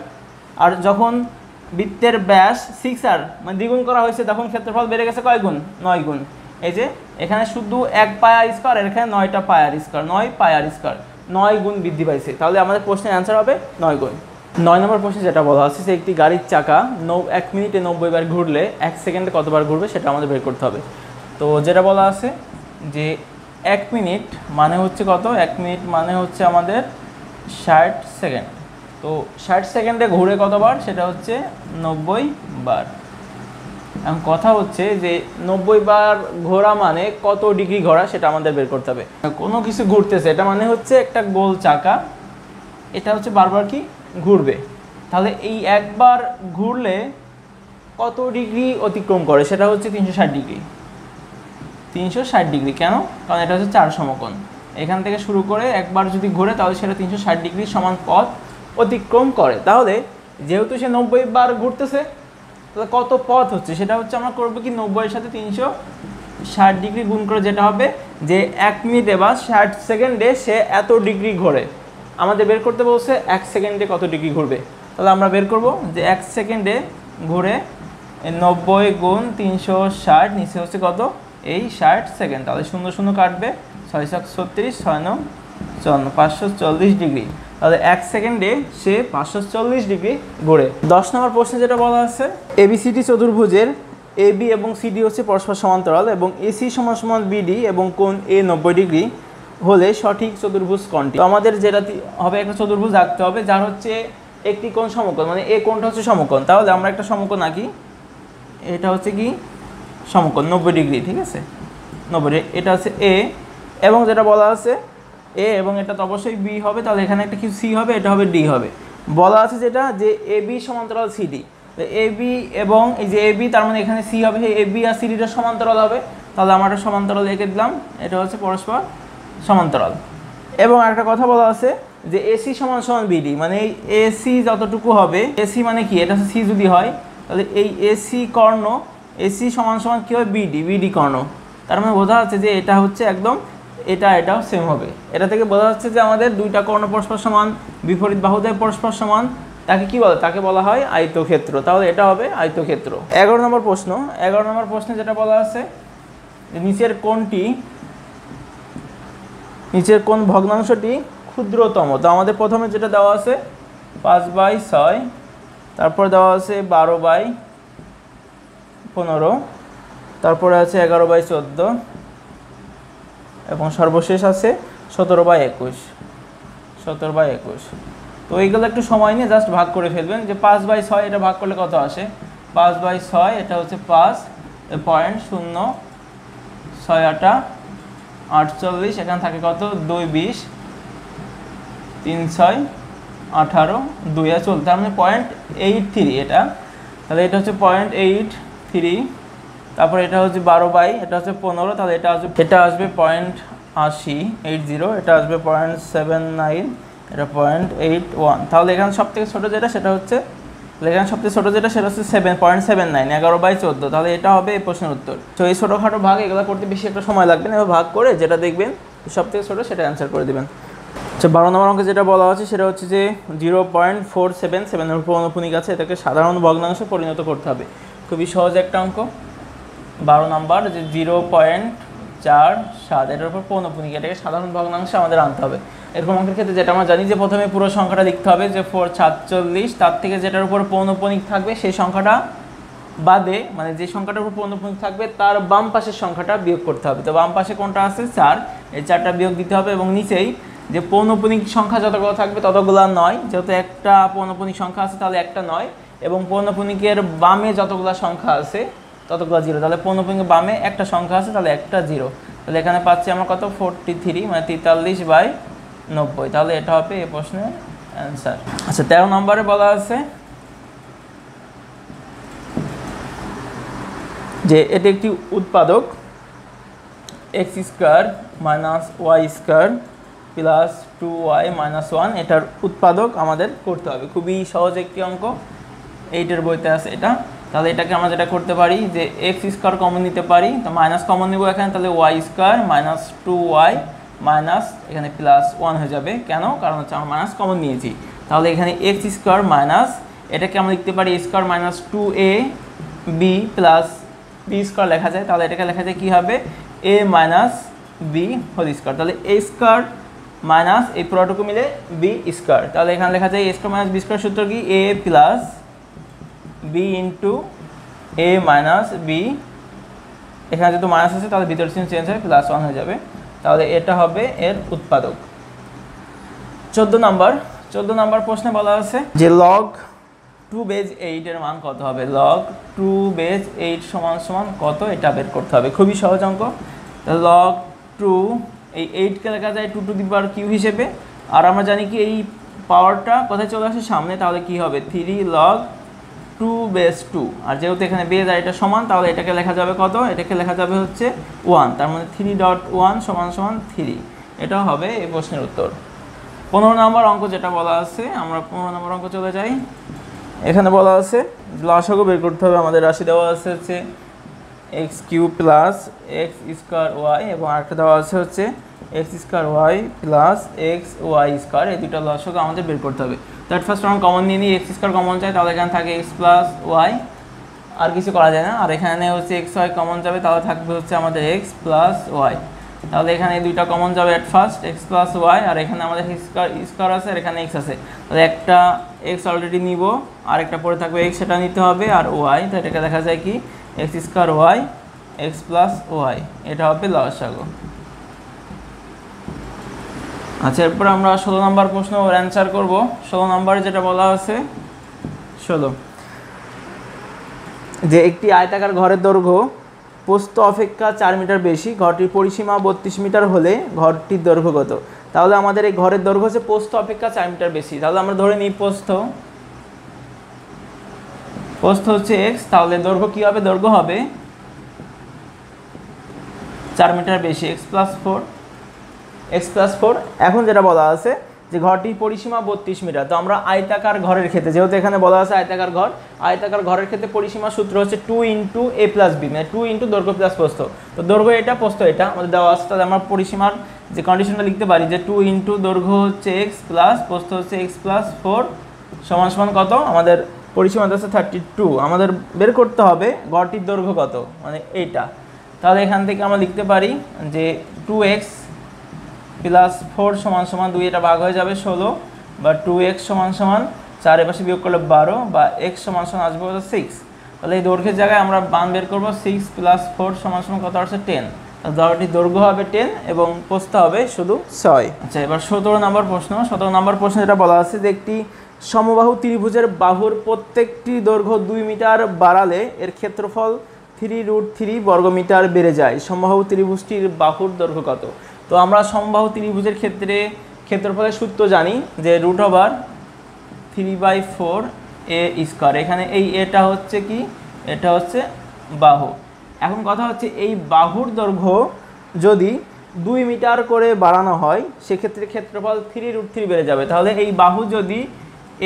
আর যখন বৃত্তের ব্যাস 6r মানে দ্বিগুণ করা হয়েছে তখন ক্ষেত্রফল বেড়ে গেছে কয় গুণ? 9 গুণ। এই যে এখানে শুধু 1 পাই r স্কোয়ার, আর এখানে 9টা পাই r স্কোয়ার, 9 পাই r স্কোয়ার, 9 গুণ বৃদ্ধি পাইছে। তাহলে আমাদের প্রশ্নের অ্যান্সার হবে 9 গুণ। 9 নম্বর প্রশ্নে যেটা বলা হচ্ছে যে একটি গাড়ির চাকা 1 মিনিটে 90 বার ঘুরলে 1 সেকেন্ডে কতবার ঘুরবে সেটা আমাদের বের করতে হবে। তো যেটা বলা আছে যে 1 মিনিট মানে হচ্ছে কত? 1 মিনিট মানে হচ্ছে আমাদের 60 সেকেন্ড। তো 60 সেকেন্ডে ঘুরে কতবার? সেটা হচ্ছে 90 বার। এখন কথা হচ্ছে যে 90 বার ঘোরা মানে কত ডিগ্রি ঘোরা সেটা আমাদের বের করতে হবে। কোনো কিছু ঘুরতেছে এটা মানে হচ্ছে একটা গোল চাকা, এটা হচ্ছে বারবার কি ঘুরবে। তাহলে এই একবার ঘুরলে কত ডিগ্রি অতিক্রম করে? সেটা হচ্ছে 360 ডিগ্রি। 360 ডিগ্রি কেন? কারণ এটা হচ্ছে 4 সমকোণ। এখান থেকে শুরু করে একবার যদি ঘুরে তাহলে সেটা 360 ডিগ্রি সমান পথ অতিক্রম করে। তাহলে যেহেতু সে 90 বার ঘুরতেছে তাহলে কত পথ হচ্ছে সেটা হচ্ছে আমরা করবো কি 90 এর সাথে 360 ডিগ্রি গুণ করে, যেটা হবে যে 1 মিনিটে বা 60 সেকেন্ডে সে এত ডিগ্রি ঘোরে। আমাদের বের করতে বলছে 1 সেকেন্ডে কত ডিগ্রি ঘুরবে। তাহলে আমরা বের করব যে 1 সেকেন্ডে ঘুরে 90 গুণ 360, নিচে হচ্ছে কত? এই 60 সেকেন্ড। তাহলে 0 0 কাটবে, 6 36 6 9 54, 540 ডিগ্রি। তাহলে 1 সেকেন্ডে সে 540 ডিগ্রি ঘোরে। 10 নম্বর প্রশ্নে যেটা বলা আছে এবিসিডি চতুর্ভুজের এবি এবং সিডি হচ্ছে পরস্পর সমান্তরাল এবং এসি সমান সমান বিডি এবং কোণ এ 90 ডিগ্রি হলে সঠিক চতুর্ভুজ কোণটি। তো আমাদের যেটা হবে একটা চতুর্ভুজ আঁকতে হবে যার হচ্ছে একটি কোণ সমকোণ, মানে এ কোণটা হচ্ছে সমকোণ। তাহলে আমরা একটা সমকোণ আঁকি, এটা হচ্ছে কি সমকোণ 90 ডিগ্রি, ঠিক আছে 90। এটা হচ্ছে এ এবং যেটা বলা আছে এ এবং এটা তো অবশ্যই বি হবে, তাহলে এখানে একটা কিছু সি হবে, এটা হবে ডি হবে। বলা আছে যেটা যে এ বি সমান্তরাল সিডি, এ বি এবং এই যে এ বি তার মানে এখানে সি হবে, এ বি আর সিডিটা সমান্তরাল হবে। তাহলে আমরা একটা সমান্তরাল এঁকে দিলাম, এটা হচ্ছে পরস্পর সমান্তরাল। এবং আরেকটা কথা বলা আছে যে এসি সমান সমান বিডি, মানে এই এসি যতটুকু হবে, এসি মানে কি এটা হচ্ছে সি যদি হয় তাহলে এই এসি কর্ণ এসি সমান সমান কী হবে? বিডি, বিডি কর্ণ। তার মানে বোঝা যাচ্ছে যে এটা হচ্ছে একদম এটাও সেম হবে। এটা থেকে বোঝা যাচ্ছে যে আমাদের দুইটা কর্ণ পরস্পর সমান, বিপরীত বাহুদ্বয় পরস্পর সমান, তাকে কি বলে? তাকে বলা হয় আয়তক্ষেত্র। তাহলে এটা হবে আয়তক্ষেত্র। 11 নম্বর প্রশ্ন, 11 নম্বর প্রশ্নে যেটা বলা আছে নিচের কোন ভগ্নাংশটি ক্ষুদ্রতম। তো আমাদের প্রথমে যেটা দেওয়া আছে 5/6, তারপর দেওয়া আছে 12/15, তারপরে আছে 11/14 এবং সর্বশেষ আছে 17/21। তো এইগুলো একটু সময় নিয়ে জাস্ট ভাগ করে ফেলবেন যে 5/6 এটা ভাগ করলে কত আসে? 5/6 এটা হচ্ছে 5.0, 6 8 48, এখানে থাকে কত? 2 20, 3 6 18, 2 চলতে তার মানে 0.83 এটা। তাহলে এটা হচ্ছে 0.83, তারপর এটা হচ্ছে 12 এটা হচ্ছে 15, তাহলে এটা আসবে 0.80, এটা আসবে 0.79, এটা 0.81। তাহলে এখানে সব থেকে ছোটো যেটা সেটা হচ্ছে 7.79, 11/14। তাহলে এটা হবে এই প্রশ্নের উত্তর। তো এই ছোটোখাটো ভাগ এগুলো করতে বেশি একটা সময় লাগবে না, এবার ভাগ করে যেটা দেখবেন সব থেকে ছোটো সেটা অ্যান্সার করে দেবেন। আচ্ছা 12 নম্বর অঙ্কে যেটা বলা আছে সেটা হচ্ছে যে 0.477 এর উপর অনুভূমিক আছে, এটাকে সাধারণ ভগ্নাংশে পরিণত করতে হবে। খুবই সহজ একটা অঙ্ক। 12 নম্বর যে 0.47 এটার উপর পৌনঃপুনিক, এটাকে সাধারণ ভগ্নাংশে আমাদের আনতে হবে। এরকম অঙ্কের ক্ষেত্রে যেটা আমরা জানি যে প্রথমে পুরো সংখ্যাটা লিখতে হবে যে 446, তার থেকে যেটার উপর পৌনঃপুনিক থাকবে সেই সংখ্যাটা বাদে, মানে যে সংখ্যাটার উপর পৌনঃপুনিক থাকবে তার বাম পাশের সংখ্যাটা বিয়োগ করতে হবে। তো বাম পাশে কোনটা আছে? 4, এই 4টা বিয়োগ দিতে হবে এবং নিচেই যে পৌনঃপুনিক সংখ্যা যতগুলো থাকবে ততগুলো নয়, যেহেতু একটা পৌনঃপুনিক সংখ্যা আছে তাহলে একটা নয়, এবং পৌনঃপুনিকের বামে যতগুলো সংখ্যা আছে ততগুলো জিরো, তাহলে পৌনঃপুনিকের বামে একটা সংখ্যা আছে তাহলে একটা জিরো। তাহলে এখানে পাচ্ছি আমরা কত 43 মানে 43/90, তাহলে এটা হবে এই প্রশ্নের অ্যান্সার। আচ্ছা 13 নম্বরে বলা আছে যে এটি একটি উৎপাদক x² - y² প্লাস 2y - 1, এটার উৎপাদক আমাদের করতে হবে। খুবই সহজ একটি অঙ্ক, 8-এর বইতে আছে এটা। তাহলে এটাকে আমরা যেটা করতে পারি যে x² কমন নিতে পারি, তো মাইনাস কমন নিব এখানে, তাহলে y² - 2y মাইনাস এখানে প্লাস 1 হয়ে যাবে। কেন? কারণ হচ্ছে আমরা মাইনাস কমন নিয়েছি। তাহলে এখানে x² মাইনাস এটাকে আমরা লিখতে পারি a² - 2ab প্লাস b² লেখা যায়, তাহলে এটাকে লেখা যায় কি হবে a - b হোল স্কয়ার। তাহলে a² মাইনাস এই পুরোটুকু মিলে b², তাহলে এখানে লেখা যায় a² - b² সূত্র কি a plus b into a minus b, এখানে যেহেতু মাইনাস আছে তাহলে ভিতর চিহ্ন চেঞ্জ হয়ে প্লাস 1 হয়ে যাবে, তাহলে এটা হবে এর উৎপাদক। 14 নম্বর প্রশ্নে বলা আছে যে log 2/8 এর মান কত হবে। log 2/8 সমান কত, এটা বের করতে হবে। খুবই সহজ অঙ্ক। log 2, এই 8কে লেখা যায় 2 টু দি পাওয়ার কিউ হিসেবে, আর আমরা জানি কি এই পাওয়ারটা কোথায় চলে আসে সামনে, তাহলে কি হবে 3 log 2/2, আর যেহেতু এখানে বেজ আর এটা সমান তাহলে এটাকে লেখা যাবে কত, এটাকে লেখা যাবে হচ্ছে 1, তার মানে 3.1 সমান 3, এটাও হবে এই প্রশ্নের উত্তর। 15 নম্বর অঙ্ক যেটা বলা আছে, আমরা 15 নম্বর অঙ্ক চলে যাই। এখানে বলা আছে লসাগু বের করতে হবে, আমাদের রাশি দেওয়া আছে হচ্ছে x³ প্লাস x²y এবং আরেকটা দেওয়া আছে হচ্ছে x²y প্লাস xy², এই দুটো লসাগু আমাদের বের করতে হবে। দ্যাট ফার্স্ট আমরা কমন নিয়ে নিই, x² কমন চাই, তাহলে এখানে থাকে x প্লাস y, আর কিছু করা যায় না, আর এখানে হচ্ছে xy কমন যাবে, তাহলে থাকবে হচ্ছে আমাদের x প্লাস y, তাহলে এখানে এই দুইটা কমন যাবে at first x plus y, আর এখানে আমাদের x² আছে আর এখানে x আছে, তাহলে একটা x অলরেডি নিব, আর একটা পরে থাকবে x, সেটা নিতে হবে, আর y, তো এটাকে দেখা যায় কি x²y x প্লাস y, এটা হবে লসাগু। আচ্ছা এরপর আমরা 16 নম্বর প্রশ্ন অ্যান্সার করব। 16 নম্বরে যেটা বলা আছে 16 যে একটি আয়তাকার ঘরের দৈর্ঘ্য প্রস্থ অপেক্ষা 4 মিটার বেশি, ঘরটির পরিসীমা 32 মিটার হলে ঘরটির দৈর্ঘ্য কত। তাহলে আমাদের এই ঘরের দৈর্ঘ্য হচ্ছে প্রস্থ অপেক্ষা 4 মিটার বেশি, তাহলে আমরা ধরে নিই প্রস্থ হচ্ছে x, তাহলে দৈর্ঘ্য কি হবে, দৈর্ঘ্য হবে 4 মিটার বেশি x প্লাস 4। এখন যেটা বলা আছে যে ঘরটির পরিসীমা 32 মিটার, তো আমরা আয়তাকার ঘরের ক্ষেত্রে, যেহেতু এখানে বলা আছে আয়তাকার ঘরের ক্ষেত্রে পরিসীমা সূত্র হচ্ছে 2 ইন্টু a প্লাস b, মানে 2 ইন্টু দৈর্ঘ্য প্লাস প্রস্থ, তো দৈর্ঘ্য এটা প্রস্থ এটা আমাদের দেওয়া আছে, তাহলে আমরা পরিসীমার যে কন্ডিশনটা লিখতে পারি যে 2 ইন্টু দৈর্ঘ্য হচ্ছে x প্লাস প্রস্থ হচ্ছে x প্লাস 4 সমান কত, আমাদের পরিসীমা আছে 32, আমাদের বের করতে হবে ঘরটির দৈর্ঘ্য কত, মানে এইটা। তাহলে এখান থেকে আমরা লিখতে পারি যে 2x প্লাস 4 সমান 2, এটা ভাগ হয়ে যাবে 16, বা 2x সমান 4 এর পাশে বিয়োগ করলে 12, বা x সমান আসবে 6, তাহলে এই দৈর্ঘ্যের জায়গায় আমরা মান বের করব 6 প্লাস 4 সমান কত আসছে 10, তাহলে ঘরটির দৈর্ঘ্য হবে 10 এবং প্রস্থ হবে শুধু 6। আচ্ছা এবার 17 নম্বর প্রশ্ন যেটা বলা আছে যে একটি সমবাহু ত্রিভুজের বাহুর প্রত্যেকটি দৈর্ঘ্য 2 মিটার বাড়ালে এর ক্ষেত্রফল 3√3 বর্গমিটার বেড়ে যায়, সমবাহু ত্রিভুজটির বাহুর দৈর্ঘ্য কত। তো আমরা সমবাহু ত্রিভুজের ক্ষেত্রে ক্ষেত্রফলের সূত্র জানি যে √3/4a², এখানে এই এটা হচ্ছে কি, এটা হচ্ছে বাহু। এখন কথা হচ্ছে এই বাহুর দৈর্ঘ্য যদি 2 মিটার করে বাড়ানো হয় সেক্ষেত্রে ক্ষেত্রফল 3√3 বেড়ে যাবে, তাহলে এই বাহু যদি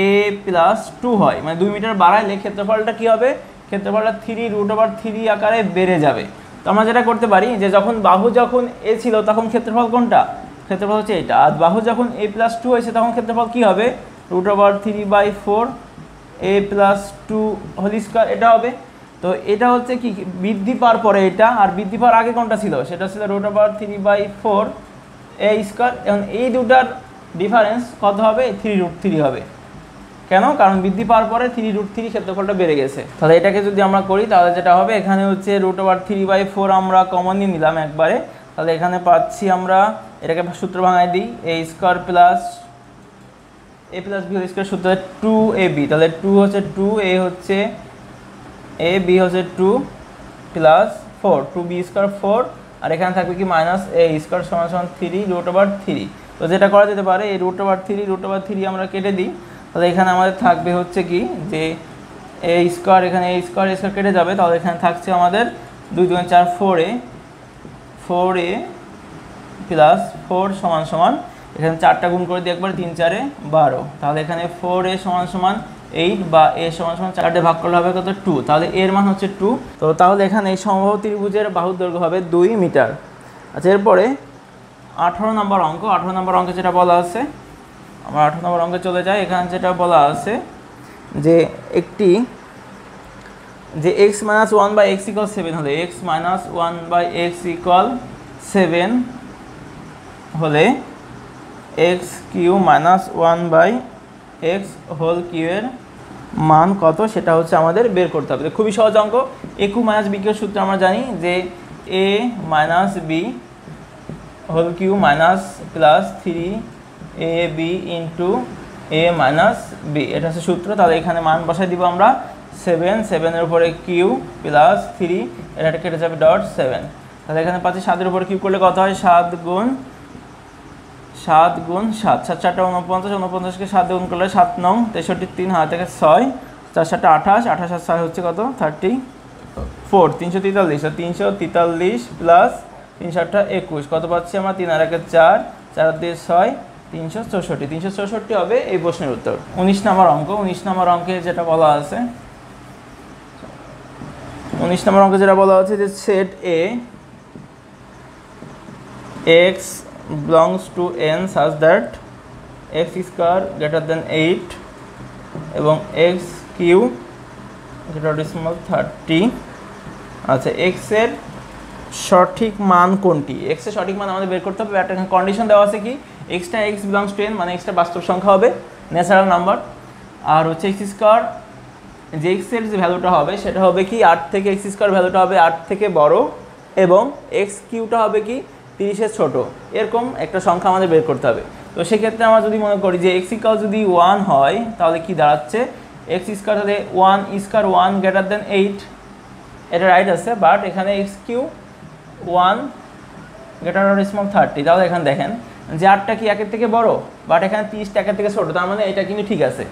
a প্লাস 2 হয়, মানে 2 মিটার বাড়াইলে ক্ষেত্রফলটা কি হবে, ক্ষেত্রফলটা 3√3 আকারে বেড়ে যাবে। তো আমরা যেটা করতে পারি যে বাহু যখন a ছিল তখন ক্ষেত্রফল কোনটা, ক্ষেত্রফল হচ্ছে এটা, আর বাহু যখন a প্লাস 2 হয়েছে তখন ক্ষেত্রফল কি হবে √3/4a প্লাস 2 হোল স্কয়ার, এটা হবে। তো এটা হচ্ছে কি বৃদ্ধি পাওয়ার পরে এটা, আর বৃদ্ধি পাওয়ার আগে কোনটা ছিল, সেটা ছিল √3/4a², এখন এই দুটার ডিফারেন্স কত হবে, 3√3 হবে। কেন, কারণ বৃদ্ধি পাওয়ার পরে 3√3 ক্ষেত্রফলটা বেড়ে গেছে। তাহলে এটাকে যদি আমরা করি তাহলে যেটা হবে, এখানে হচ্ছে √3/4 আমরা কমন নিয়ে নিলাম একবারে, তাহলে এখানে পাচ্ছি আমরা এটাকে সূত্র ভাঙায় দিই, এ স্কোয়ার প্লাস এ প্লাস বি হোল স্কোয়ার সূত্র 2ab, তাহলে 2 হচ্ছে 2, এ হচ্ছে এ, বি হচ্ছে 2 প্লাস 4, 2b স্কোয়ার 4, আর এখানে থাকবে কি মাইনাস এ স্কোয়ার সমান সমান 3√3। তো যেটা করা যেতে পারে এই √3 আমরা কেটে দিই, তাহলে এখানে আমাদের থাকবে হচ্ছে কি যে এ স্কোয়ার, এখানে এ স্কোয়ার কেটে যাবে, তাহলে এখানে থাকছে আমাদের 2 2 4 4a প্লাস 4 সমান সমান এখানে 4টা গুণ করে দিই একবার, 3 4 12, তাহলে এখানে 4a সমান সমান 8 বা a সমান সমান 4 ভাগ করলে হবে কত 2, তাহলে এর মান হচ্ছে 2। তো তাহলে এখানে এই সমবাহু ত্রিভুজের বাহুর দৈর্ঘ্য হবে 2 মিটার। আচ্ছা, এরপরে 18 নম্বর অঙ্কে যেটা বলা আছে, আমরা 18 নম্বর অঙ্কে চলে যাই। এখানে যেটা বলা আছে যে একটি যে x - 1/x = 7 হলে x - 1/x = 7 হলে x³ - 1/x হোল কিউ এর মান কত সেটা হচ্ছে আমাদের বের করতে হবে। খুবই সহজ অঙ্ক। a কিউ - b কিউ এর সূত্র আমরা জানি যে a - b whole cube minus plus 3ab into a - b, এটা হচ্ছে সূত্র। তাহলে এখানে মান বসাই দিব আমরা 7 এর উপরে কিউ প্লাস 3, এটা কেটে যাবে ডট 7। তাহলে এখানে পাচ্ছি 7 এর উপরে কিউ করলে কত হয়, 7 গুণ 7 7, 7 4 49, 49কে 7 গুণ করলে 7 9 63, 3 হাত থেকে 6, 4 7 28, 28 আর 6 হচ্ছে কত 34, 343, 343 প্লাস 3 7 21, কত পাচ্ছি আমরা 3 আর 1 4, 4 2 6, 364 হবে এই প্রশ্নের উত্তর। 19 নম্বর অঙ্কে যেটা বলা আছে, 19 নম্বর অঙ্কে যেটা বলা আছে যে set A x belongs to n such that x square greater than 8 এবং x³ greater than 30। আচ্ছা, x এর সঠিক মান কোনটি? x এর সঠিক মান আমাদের বের করতে হবে। একটা কন্ডিশন দেওয়া আছে কি, x belongs to n মানে x টা বাস্তব সংখ্যা হবে, ন্যাচারাল নাম্বার, আর হচ্ছে x স্কয়ার যে x এর যে ভ্যালুটা হবে সেটা হবে কি 8 থেকে x স্কয়ার ভ্যালুটা হবে 8 থেকে বড় এবং x³ হবে কি 30 এর ছোট, এরকম একটা সংখ্যা আমাদের বের করতে হবে। তো সেক্ষেত্রে আমরা যদি মনে করি যে x = যদি 1 হয় তাহলে কি দাঁড়াচ্ছে, x স্কয়ার হলে 1 স্কয়ার 1 গ্রেটার দেন 8, এটা রাইট আছে, বাট এখানে x³ 1 গ্রেটার দেন 30, তাহলে এখানে দেখেন যে 8টা কি 1 এর থেকে বড়, বাট এখানে 30টা 1 এর থেকে ছোট, তার মানে এটা কিন্তু ঠিক আছে,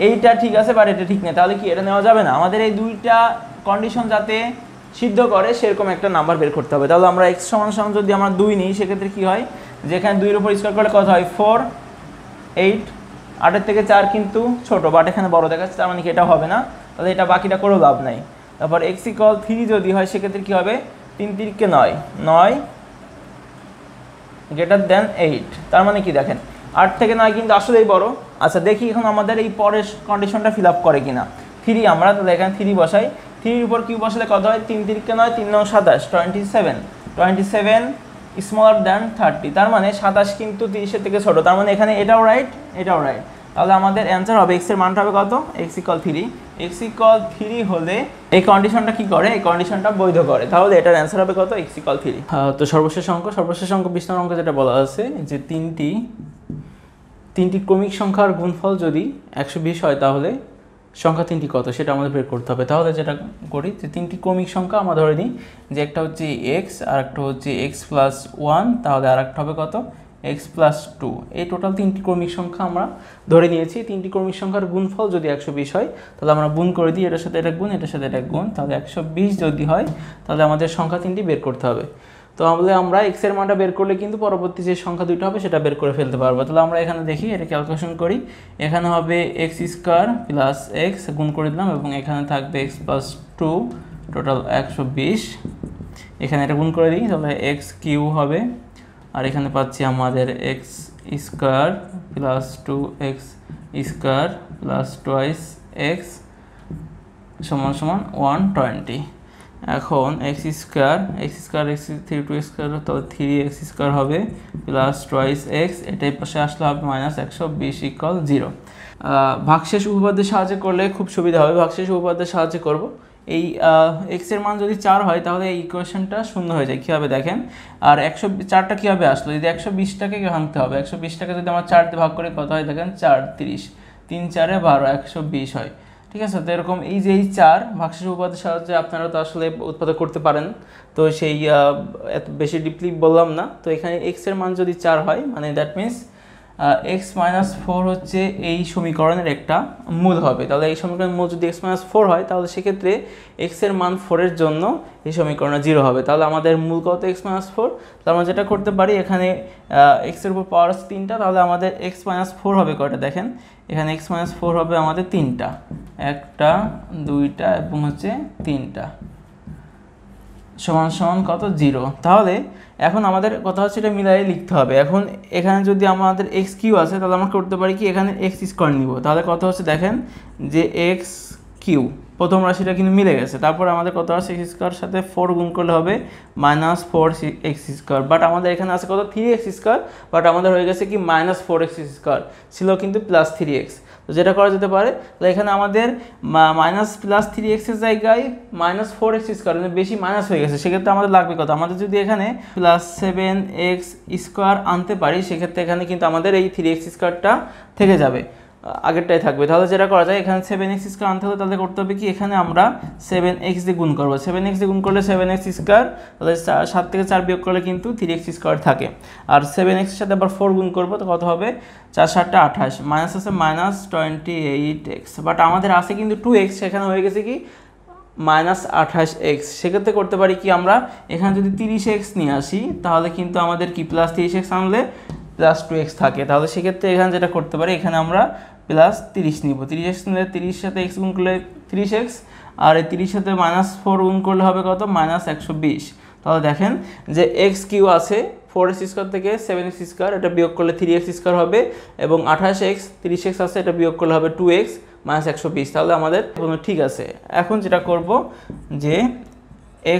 এইটা ঠিক আছে বাট এটা ঠিক নেই, তাহলে কি এটা নেওয়া যাবে না। আমাদের এই দুইটা কন্ডিশন যাতে সিদ্ধ করে সেরকম একটা নাম্বার বের করতে হবে। তাহলে আমরা x = যদি আমরা 2 নিই সেক্ষেত্রে কি হয়, যেখানে 2 এর উপর স্কয়ার করলে কত হয় 4 8, 8 এর থেকে 4 কিন্তু ছোট বাট এখানে বড় দেখাচ্ছে, তার মানে কি এটা হবে না, তাহলে এটা বাকিটা করেও লাভ নাই। তারপর x = 3 যদি হয় সেক্ষেত্রে কি হবে, 3 3 কে 9 9 গ্রেটার দেন 8, তার মানে কি দেখেন 8 থেকে 9 কিন্তু আসলেই বড়। আচ্ছা, দেখি এখন আমাদের এই পরের কন্ডিশনটা ফিল আপ করে কিনা। 3 আমরা তাহলে এখানে 3 বসাই, 3 এর উপর কিউ বসালে কত হয় 3 3 কে 9, 3 9 27, 27 স্মলার দ্যান 30, তার মানে 27 কিন্তু 30 এর থেকে ছোট, তার মানে এখানে এটাও রাইট এটাও রাইট। তাহলে আমাদের অ্যান্সার হবে x এর মানটা হবে কত, x = 3। x = 3 হলে এই কন্ডিশনটা কি করে, এই কন্ডিশনটা বৈধ করে, তাহলে এটার অ্যান্সার হবে কত, x = 3। তো সর্বশেষ অঙ্ক 20 নম্বর অঙ্ক যেটা বলা আছে যে তিনটি ক্রমিক সংখ্যার গুণফল যদি 120 হয় তাহলে সংখ্যা তিনটি কত সেটা আমাদের বের করতে হবে। তাহলে যেটা করি যে তিনটি ক্রমিক সংখ্যা আমরা ধরে নিই যে একটা হচ্ছে x আর একটা হচ্ছে x + 1, তাহলে আর একটা হবে কত x + 2, এই টোটাল তিনটি ক্রমিক সংখ্যা আমরা ধরে নিয়েছি। তিনটি ক্রমিক সংখ্যার গুণফল যদি 120 হয় তাহলে আমরা গুণ করে দিই, এটার সাথে এটা গুণ এটার সাথে এটা গুণ, তাহলে 120 যদি হয় তাহলে আমাদের সংখ্যা তিনটি বের করতে হবে। তো আমরা x এর মানটা বের করলে কিন্তু পরবর্তী যে সংখ্যা দুটো হবে সেটা বের করে ফেলতে পারবো। তাহলে আমরা এখানে দেখি এটা ক্যালকুলেশন করি, এখানে হবে x² + x গুণ করে দিলাম এবং এখানে থাকবে x + 2 টোটাল 120, এখানে এটা গুণ করে দিই তাহলে x³ হবে, আর এখানে পাচ্ছি আমাদের x² + 2x² + twice x = 120। এখন x² x 3 2x² তাহলে 3x² হবে প্লাস twice x, এটাই পাশে আসলে হবে -120 = 0। ভাগশেষ উপপাদ্যের সাহায্যে করলে খুব সুবিধা হবে, ভাগশেষ উপপাদ্যের সাহায্যে করব। এই এক্স এর মান যদি 4 হয় তাহলে এই ইকুয়েশনটা শূন্য হয়ে যায়। কীভাবে দেখেন, আর 104টা কীভাবে আসলো, যদি 120টাকে ভাঙতে হবে, 120টাকে যদি আমরা 4 দিয়ে ভাগ করে কত হয় দেখেন, 4 30, 3 4 12, 120 হয়। ঠিক আছে, তো এরকম এই যে এই 4 ভাগশেষ উপপাদ্যের সাহায্যে আপনারা তো আসলে উৎপাদক করতে পারেন, তো সেই এত বেশি ডিপলি বললাম না। তো এখানে এক্স এর মান যদি 4 হয় মানে দ্যাট মিনস এক্স মাইনাস 4 হচ্ছে এই সমীকরণের একটা মূল হবে। তাহলে এই সমীকরণের মূল যদি এক্স মাইনাস 4 হয় তাহলে সেক্ষেত্রে এক্স এর মান 4 এর জন্য এই সমীকরণটা 0 হবে। তাহলে আমাদের মূল কত, এক্স মাইনাস 4। তাহলে আমরা যেটা করতে পারি, এখানে এক্স এর উপর পাওয়ার আছে 3টা, তাহলে আমাদের এক্স মাইনাস 4 হবে কয়টা দেখেন, এখানে এক্স মাইনাস 4 হবে আমাদের 3টা, 1টা 2টা এবং হচ্ছে 3টা, সমান সমান কত, 0। তাহলে এখন আমাদের কথা হচ্ছে এটা মিলাই লিখতে হবে। এখন এখানে যদি আমাদের এক্স কিউ আছে তাহলে আমরা করতে পারি কি, এখানে এক্স স্কোয়ার নিব। তাহলে কত হচ্ছে দেখেন যে এক্স কিউ, প্রথম রাশিটা কিন্তু মিলে গেছে। তারপর আমাদের কত আছে, এক্স স্কোয়ার সাথে 4 গুণ করলে হবে মাইনাস 4 এক্স স্কোয়ার। বাট আমাদের এখানে আছে কত, 3x স্কোয়ার, বাট আমাদের হয়ে গেছে কি মাইনাস 4x স্কোয়ার, ছিল কিন্তু প্লাস 3x। তো যেটা করা যেতে পারে, তো এখানে আমাদের মাইনাস প্লাস 3x এর জায়গায় মাইনাস 4x স্কোয়ার, মানে বেশি মাইনাস হয়ে গেছে। সেক্ষেত্রে আমাদের লাগবে কত, আমাদের যদি এখানে প্লাস 7x স্কোয়ার আনতে পারি সেক্ষেত্রে এখানে কিন্তু আমাদের এই 3x স্কোয়ারটা থেকে যাবে, আগেরটাই থাকবে। তাহলে যেটা করা যায়, এখানে 7x স্কোয়ার আনতে হলে তাহলে করতে হবে কি, এখানে আমরা 7x দিয়ে গুণ করবো, 7x দিয়ে গুণ করলে 7x স্কোয়ার, তাহলে 7 থেকে 4 বিয়োগ করলে কিন্তু 3x স্কোয়ার থাকে। আর 7x এর সাথে আবার 4 গুণ করবো, তো কত হবে, 4 7 28, মাইনাস আছে মাইনাস 28x, বাট আমাদের আছে কিন্তু 2x, সেখানে হয়ে গেছে কি মাইনাস 28x। সেক্ষেত্রে করতে পারি কি, আমরা এখানে যদি 30x নিয়ে আসি তাহলে কিন্তু আমাদের কি প্লাস 30x আনলে প্লাস 2x থাকে। তাহলে সেক্ষেত্রে এখানে যেটা করতে পারি, এখানে আমরা প্লাস 30 নিব, 30x নিলে 30 সাথে x গুণ করলে 30x, আর এই 30 সাথে মাইনাস 4 গুণ করলে হবে কত, মাইনাস 120। তাহলে দেখেন যে এক্স কিউ আছে 4x স্কোয়ার থেকে 7x স্কোয়ার, এটা বিয়োগ করলে 3x স্কোয়ার হবে, এবং 28x 30x আছে, এটা বিয়োগ করলে হবে 2x মাইনাস 120। তাহলে আমাদের ঠিক আছে। এখন যেটা করব যে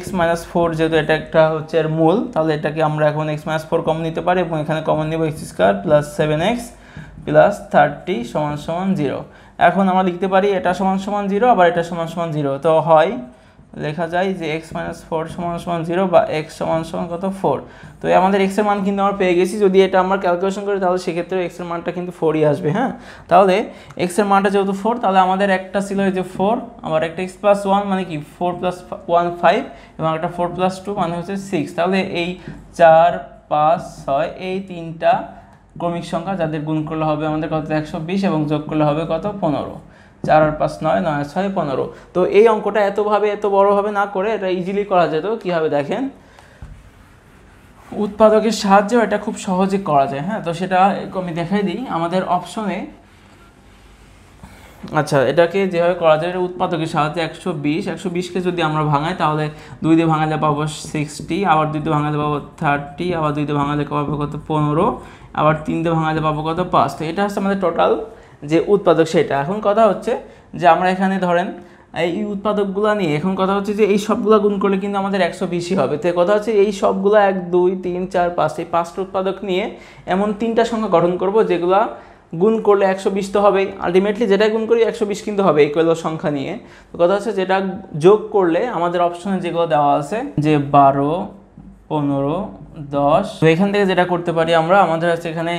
x মাইনাস 4, যেহেতু এটা একটা হচ্ছে এর মূল, তাহলে এটাকে আমরা এখন x মাইনাস 4 কমন নিতে পারি, এবং এখানে কমন নিব x square plus 7x plus 30 সমান সমান 0। এখন আমরা লিখতে পারি এটা সমান সমান 0, আবার এটা সমান সমান 0, তো হয় লেখা যায় যে x মাইনাস 4 সমান সমান 0 বা x সমান সমান কত, 4। তো আমাদের x এর মান কিন্তু আমরা পেয়ে গেছি। যদি এটা আমরা ক্যালকুলেশন করি তাহলে সেক্ষেত্রে x এর মানটা কিন্তু 4ই আসবে। হ্যাঁ, তাহলে x এর মানটা যেহেতু 4, তাহলে আমাদের একটা ছিল এই যে 4, আবার একটা x প্লাস 1 মানে কি 4 প্লাস 1 5, এবং একটা 4 প্লাস 2 মানে হচ্ছে 6। তাহলে এই 4 5 6 এই তিনটা ক্রমিক সংখ্যা, যাদের গুণ করলে হবে আমাদের কত, 120, এবং যোগ করলে হবে কত, 15। 4 আর 5 9, 9 আর 6 15। তো এই অঙ্কটা এত বড়ভাবে না করে এটা ইজিলি করা যেত। কীভাবে দেখেন, উৎপাদকের সাহায্যে এটা খুব সহজে করা যায়। হ্যাঁ, তো সেটা আমি দেখাই দিই আমাদের অপশনে। আচ্ছা, এটাকে যেভাবে করা যায়, উৎপাদকের সাহায্যে 120কে যদি আমরা ভাঙাই তাহলে 2 দিয়ে ভাঙালে পাবো 60, আবার 2 দিয়ে ভাঙালে পাবো 30, আবার 2 দিয়ে ভাঙালে পাবো কত, 15, আবার 3 দিয়ে ভাঙালে পাবো কত, 5। তো এটা হচ্ছে আমাদের টোটাল যে উৎপাদক সেটা। এখন কথা হচ্ছে যে আমরা এখানে ধরেন এই উৎপাদকগুলো নিয়ে, এখন কথা হচ্ছে যে এই সবগুলো গুণ করলে কিন্তু আমাদের 120ই হবে। তো কথা হচ্ছে এই সবগুলো 1 2 3 4 5 এই 5টা উৎপাদক নিয়ে এমন 3টা সংখ্যা গঠন করব যেগুলো গুণ করলে 120 তো হবেই, আলটিমেটলি যেটা গুণ করি 120 কিন্তু হবে ইকুয়াল সংখ্যা নিয়ে। তো কথা হচ্ছে যেটা যোগ করলে আমাদের অপশনে যেগুলো দেওয়া আছে যে 12 15 10, তো এখান থেকে যেটা করতে পারি আমরা, আমাদের হচ্ছে এখানে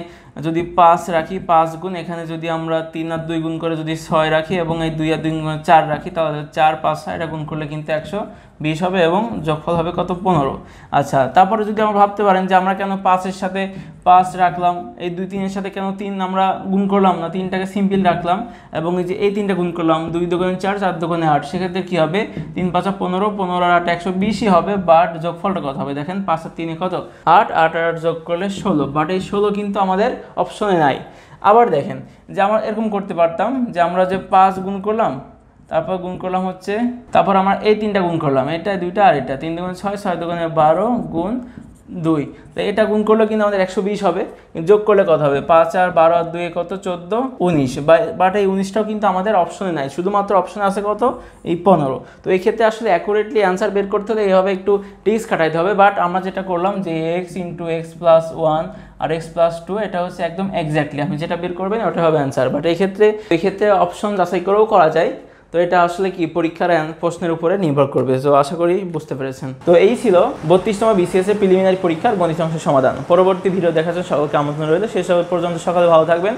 যদি 5 রাখি, 5 গুণ, এখানে যদি আমরা 3 আর 2 গুণ করে যদি 6 রাখি, এবং এই 2 আর 2 গুণ 4 রাখি, তাহলে 4 5 6 এটা গুণ করলে কিন্তু 120 হবে, এবং যোগফল হবে কত, 15। আচ্ছা, তারপরে যদি আমরা ভাবতে পারেন যে আমরা কেন 5-এর সাথে 5 রাখলাম, এই 2 3-এর সাথে কেন 3 আমরা গুণ করলাম না, 3টাকে সিম্পল রাখলাম, এবং এই যে এই 3টা গুণ করলাম, 2 দুগুণে 4 4 দুগুণে 8, সেক্ষেত্রে কী হবে, 3 5 15, 15 আর 8 120ই হবে। বাট যোগফলটা কত হবে দেখেন, 5 আর 3 কত, 8, 8 আর 8 যোগ করলে 16, বাট এই 16 কিন্তু আমাদের অপশনে নাই। আবার দেখেন যে আমরা এরকম করতে পারতাম যে আমরা যে 5 গুণ করলাম, তারপর গুণ করলাম হচ্ছে, তারপর আমরা এই 3টা গুণ করলাম, এটা 2টা আর এটা 3 দুগুণে 6, 6 দুগুণে 12 গুণ 2, তো এটা গুণ করলে কিন্তু আমাদের 120 হবে। যোগ করলে কত হবে, 5 আর 12 আর 2 কত, 14 19, বাট এই 19টাও কিন্তু আমাদের অপশনে নাই, শুধুমাত্র অপশনে আছে কত, এই 15। তো এই ক্ষেত্রে আসলে অ্যাকুরেটলি অ্যান্সার বের করতে হলে এইভাবে একটু ট্রিক্স খাটাইতে হবে। বাট আমরা যেটা করলাম যে x ইন্টু x প্লাস 1 আর x প্লাস 2, এটা হচ্ছে একদম এক্স্যাক্টলি আপনি যেটা বের করবেন ওটা হবে অ্যান্সার। বাট এই ক্ষেত্রে অপশন যাচাই করেও করা যায়। তো এটা আসলে কি পরীক্ষার প্রশ্নের উপরে নির্ভর করবে। তো আশা করি বুঝতে পেরেছেন। তো এই ছিল 32তম বিসিএস এর প্রিলিমিনারি পরীক্ষার গণিত অংশের সমাধান। পরবর্তী ভিডিও দেখার জন্য সকলকে আমন্ত্রণ রইল। শেষ পর্যন্ত সকালে ভালো থাকবেন।